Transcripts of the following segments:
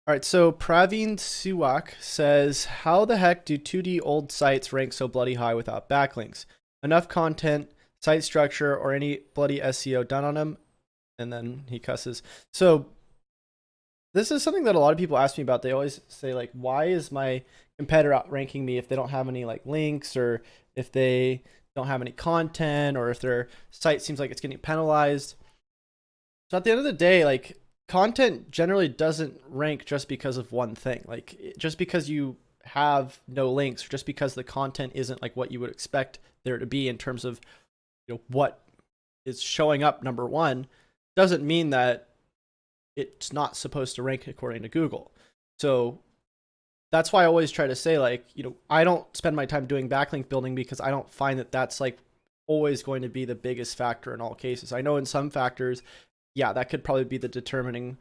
All right, so Praveen Suwak says, how the heck do 2D old sites rank so bloody high without backlinks? Enough content, site structure, or any bloody SEO done on them? And then he cusses. So this is something that a lot of people ask me about. They always say, like, why is my competitor outranking me if they don't have any like links, or if they don't have any content, or if their site seems like it's getting penalized? So at the end of the day, like, content generally doesn't rank just because of one thing. Like, just because you have no links, or just because the content isn't like what you would expect there to be in terms of, what is showing up number one, doesn't mean that it's not supposed to rank according to Google. So that's why I always try to say, like, I don't spend my time doing backlink building because I don't find that that's like always going to be the biggest factor in all cases. I know in some factors, yeah, that could probably be the determining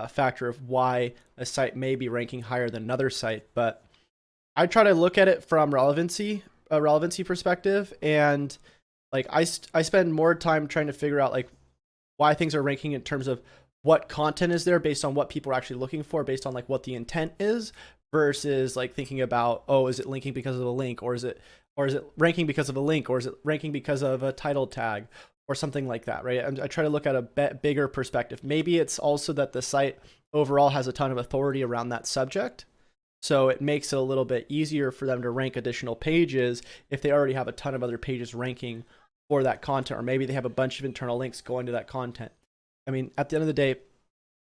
factor of why a site may be ranking higher than another site. But I try to look at it from a relevancy perspective, and like I spend more time trying to figure out like why things are ranking in terms of what content is there based on what people are actually looking for, based on like what the intent is, versus like thinking about, oh, is it linking because of a link, or is it ranking because of a link, or is it ranking because of a title tag or something like that, right? I try to look at a bigger perspective. Maybe it's also that the site overall has a ton of authority around that subject, so it makes it a little bit easier for them to rank additional pages if they already have a ton of other pages ranking for that content, or maybe they have a bunch of internal links going to that content. I mean, at the end of the day,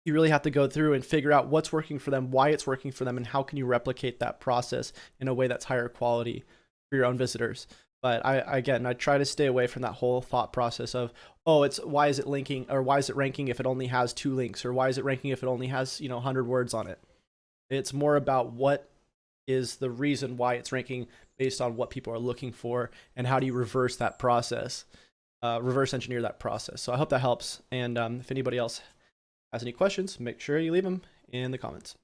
you really have to go through and figure out what's working for them, why it's working for them, and how can you replicate that process in a way that's higher quality for your own visitors. But I try to stay away from that whole thought process of, oh, it's why is it linking, or why is it ranking if it only has 2 links, or why is it ranking if it only has 100 words on it. It's more about what is the reason why it's ranking based on what people are looking for, and how do you reverse that process, reverse engineer that process. So I hope that helps. And if anybody else has any questions, make sure you leave them in the comments.